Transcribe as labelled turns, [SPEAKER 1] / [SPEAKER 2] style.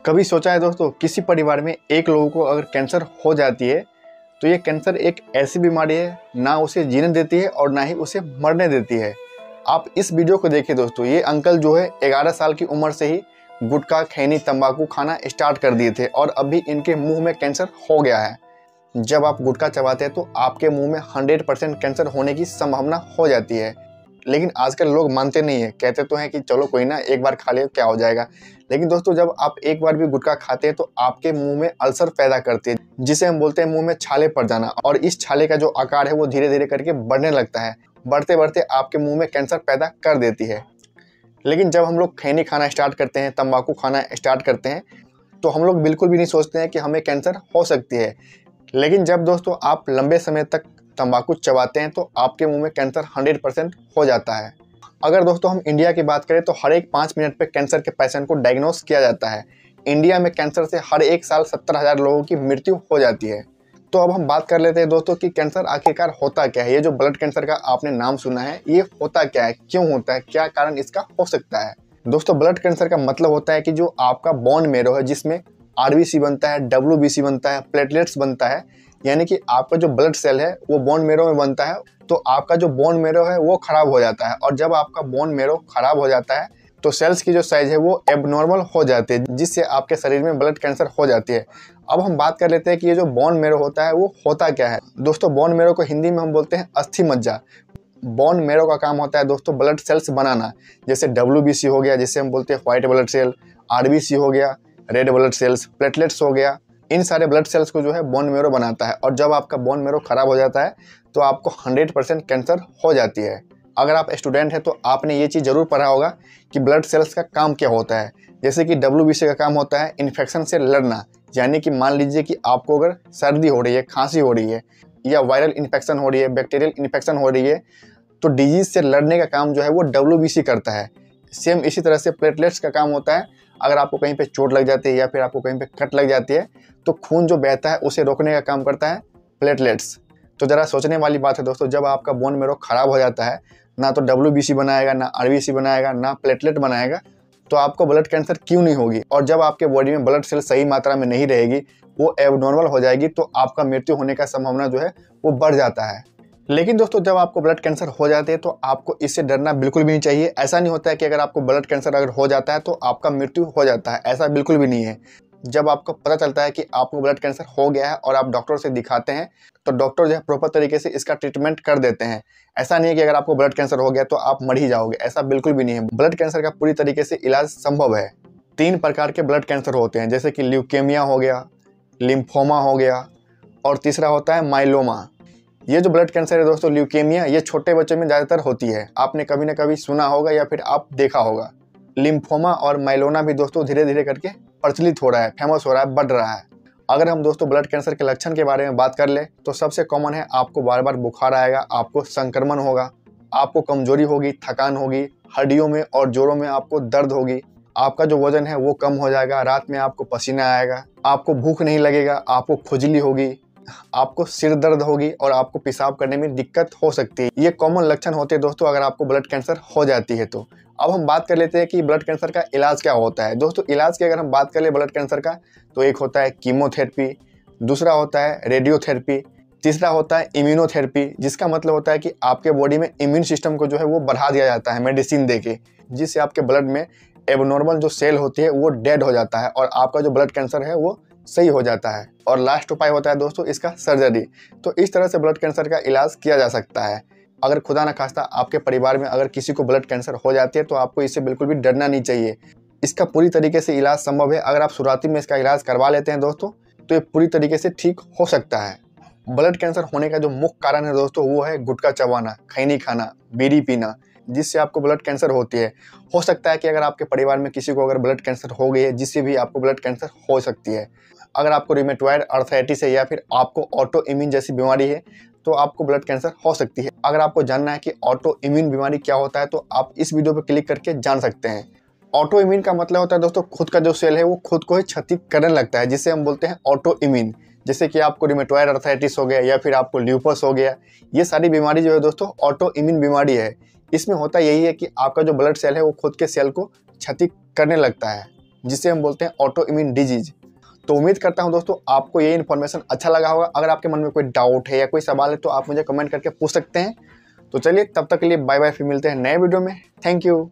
[SPEAKER 1] कभी सोचा है दोस्तों, किसी परिवार में एक लोगों को अगर कैंसर हो जाती है तो ये कैंसर एक ऐसी बीमारी है, ना उसे जीने देती है और ना ही उसे मरने देती है। आप इस वीडियो को देखिए दोस्तों, ये अंकल जो है 11 साल की उम्र से ही गुटखा, खैनी, तंबाकू खाना स्टार्ट कर दिए थे और अभी इनके मुंह में कैंसर हो गया है। जब आप गुटखा चबाते हैं तो आपके मुंह में 100% कैंसर होने की संभावना हो जाती है। लेकिन आजकल लोग मानते नहीं है, कहते तो हैं कि चलो कोई ना, एक बार खा ले क्या हो जाएगा। लेकिन दोस्तों, जब आप एक बार भी गुटखा खाते हैं तो आपके मुंह में अल्सर पैदा करती है, जिसे हम बोलते हैं मुंह में छाले पड़ जाना। और इस छाले का जो आकार है वो धीरे धीरे करके बढ़ने लगता है, बढ़ते बढ़ते आपके मुंह में कैंसर पैदा कर देती है। लेकिन जब हम लोग खैनी खाना स्टार्ट करते हैं, तंबाकू खाना स्टार्ट करते हैं, तो हम लोग बिल्कुल भी नहीं सोचते हैं कि हमें कैंसर हो सकती है। लेकिन जब दोस्तों आप लंबे समय तक तंबाकू चबाते हैं तो आपके मुंह में कैंसर 100% हो जाता है। अगर दोस्तों हम इंडिया की बात करें तो हर एक 5 मिनट पे कैंसर के पेशेंट को डायग्नोस किया जाता है। इंडिया में कैंसर से हर एक साल 70,000 लोगों की मृत्यु हो जाती है। तो अब हम बात कर लेते हैं दोस्तों कि कैंसर आखिरकार होता क्या है। ये जो ब्लड कैंसर का आपने नाम सुना है, ये होता क्या है, क्यों होता है, क्या कारण इसका हो सकता है। दोस्तों, ब्लड कैंसर का मतलब होता है कि जो आपका बोन मैरो है, जिसमें आरबीसी बनता है, डब्ल्यूबीसी बनता है, प्लेटलेट्स बनता है, यानी कि आपका जो ब्लड सेल है वो बोन मैरो में बनता है। तो आपका जो बोन मैरो है वो खराब हो जाता है, और जब आपका बोन मैरो खराब हो जाता है तो सेल्स की जो साइज है वो एबनॉर्मल हो जाती है, जिससे आपके शरीर में ब्लड कैंसर हो जाती है। अब हम बात कर लेते हैं कि ये जो बोन मैरो होता है वो होता क्या है। दोस्तों, बोन मैरो को हिंदी में हम बोलते हैं अस्थि मज्जा। बोन मैरो का काम होता है दोस्तों ब्लड सेल्स बनाना, जैसे डब्ल्यूबीसी हो गया, जिसे हम बोलते हैं व्हाइट ब्लड सेल, आरबीसी हो गया, रेड ब्लड सेल्स, प्लेटलेट्स हो गया। इन सारे ब्लड सेल्स को जो है बोन मैरो बनाता है, और जब आपका बोन मैरो खराब हो जाता है तो आपको 100% कैंसर हो जाती है। अगर आप स्टूडेंट हैं तो आपने ये चीज़ जरूर पढ़ा होगा कि ब्लड सेल्स का काम क्या होता है। जैसे कि डब्ल्यूबीसी का काम होता है इन्फेक्शन से लड़ना, यानी कि मान लीजिए कि आपको अगर सर्दी हो रही है, खांसी हो रही है, या वायरल इन्फेक्शन हो रही है, बैक्टीरियल इन्फेक्शन हो रही है, तो डिजीज से लड़ने का काम जो है वो डब्ल्यूबीसी करता है। सेम इसी तरह से प्लेटलेट्स का काम होता है। अगर आपको कहीं पे चोट लग जाती है या फिर आपको कहीं पे कट लग जाती है तो खून जो बहता है उसे रोकने का काम करता है प्लेटलेट्स। तो ज़रा सोचने वाली बात है दोस्तों, जब आपका बोन मैरो खराब हो जाता है, ना तो डब्ल्यूबीसी बनाएगा, ना आरबीसी बनाएगा, ना प्लेटलेट बनाएगा, तो आपको ब्लड कैंसर क्यों नहीं होगी। और जब आपके बॉडी में ब्लड सेल सही मात्रा में नहीं रहेगी, वो एबनॉर्मल हो जाएगी, तो आपका मृत्यु होने का संभावना जो है वो बढ़ जाता है। लेकिन दोस्तों, जब आपको ब्लड कैंसर हो जाते हैं तो आपको इससे डरना बिल्कुल भी नहीं चाहिए। ऐसा नहीं होता है कि अगर आपको ब्लड कैंसर अगर हो जाता है तो आपका मृत्यु हो जाता है, ऐसा बिल्कुल भी नहीं है। जब आपको पता चलता है कि आपको ब्लड कैंसर हो गया है और आप डॉक्टर से दिखाते हैं तो डॉक्टर जो है प्रॉपर तरीके से इसका ट्रीटमेंट कर देते हैं। ऐसा नहीं है कि अगर आपको ब्लड कैंसर हो गया तो आप मर ही जाओगे, ऐसा बिल्कुल भी नहीं है। ब्लड कैंसर का पूरी तरीके से इलाज संभव है। 3 प्रकार के ब्लड कैंसर होते हैं, जैसे कि ल्यूकेमिया हो गया, लिम्फोमा हो गया, और तीसरा होता है माइलोमा। ये जो ब्लड कैंसर है दोस्तों, ल्यूकेमिया, ये छोटे बच्चों में ज़्यादातर होती है। आपने कभी ना कभी सुना होगा या फिर आप देखा होगा। लिम्फोमा और माइलोना भी दोस्तों धीरे धीरे करके प्रचलित हो रहा है, फेमस हो रहा है, बढ़ रहा है। अगर हम दोस्तों ब्लड कैंसर के लक्षण के बारे में बात कर ले तो सबसे कॉमन है, आपको बार बार बुखार आएगा, आपको संक्रमण होगा, आपको कमजोरी होगी, थकान होगी, हड्डियों में और जोड़ों में आपको दर्द होगी, आपका जो वजन है वो कम हो जाएगा, रात में आपको पसीना आएगा, आपको भूख नहीं लगेगा, आपको खुजली होगी, आपको सिर दर्द होगी और आपको पेशाब करने में दिक्कत हो सकती है। ये कॉमन लक्षण होते हैं दोस्तों अगर आपको ब्लड कैंसर हो जाती है तो। अब हम बात कर लेते हैं कि ब्लड कैंसर का इलाज क्या होता है। दोस्तों, इलाज की अगर हम बात करें ब्लड कैंसर का, तो एक होता है कीमोथेरेपी, दूसरा होता है रेडियोथेरेपी, तीसरा होता है इम्यूनोथेरेपी, जिसका मतलब होता है कि आपके बॉडी में इम्यून सिस्टम को जो है वो बढ़ा दिया जाता है मेडिसिन देके, जिससे आपके ब्लड में एबनॉर्मल जो सेल होती है वो डेड हो जाता है और आपका जो ब्लड कैंसर है वो सही हो जाता है। और लास्ट उपाय होता है दोस्तों इसका सर्जरी। तो इस तरह से ब्लड कैंसर का इलाज किया जा सकता है। अगर खुदा न खास्ता आपके परिवार में अगर किसी को ब्लड कैंसर हो जाती है तो आपको इससे बिल्कुल भी डरना नहीं चाहिए। इसका पूरी तरीके से इलाज संभव है। अगर आप शुरुआती में इसका इलाज करवा लेते हैं दोस्तों तो ये पूरी तरीके से ठीक हो सकता है। ब्लड कैंसर होने का जो मुख्य कारण है दोस्तों वो है गुटखा चबाना, खैनी खाना, बीड़ी पीना, जिससे आपको ब्लड कैंसर होती है। हो सकता है कि अगर आपके परिवार में किसी को अगर ब्लड कैंसर हो गई है, जिससे भी आपको ब्लड कैंसर हो सकती है। अगर आपको रूमेटॉइड आर्थराइटिस है या फिर आपको ऑटो इम्यून जैसी बीमारी है तो आपको ब्लड कैंसर हो सकती है। अगर आपको जानना है कि ऑटो इम्यून बीमारी क्या होता है तो आप इस वीडियो पर क्लिक करके जान सकते हैं। ऑटो इम्यून का मतलब होता है दोस्तों खुद का जो सेल है वो खुद को ही क्षति करने लगता है, जिसे हम बोलते हैं ऑटो इम्यून। जैसे कि आपको रूमेटॉइड आर्थराइटिस हो गया या फिर आपको ल्यूपस हो गया, ये सारी बीमारी जो है दोस्तों ऑटो इम्यून बीमारी है। इसमें होता यही है कि आपका जो ब्लड सेल है वो खुद के सेल को क्षति करने लगता है। जिसे हम बोलते हैं ऑटो इम्यून डिजीज। तो उम्मीद करता हूं दोस्तों आपको ये इन्फॉर्मेशन अच्छा लगा होगा। अगर आपके मन में कोई डाउट है या कोई सवाल है तो आप मुझे कमेंट करके पूछ सकते हैं। तो चलिए तब तक के लिए बाय बाय, फिर मिलते हैं नए वीडियो में। Thank you.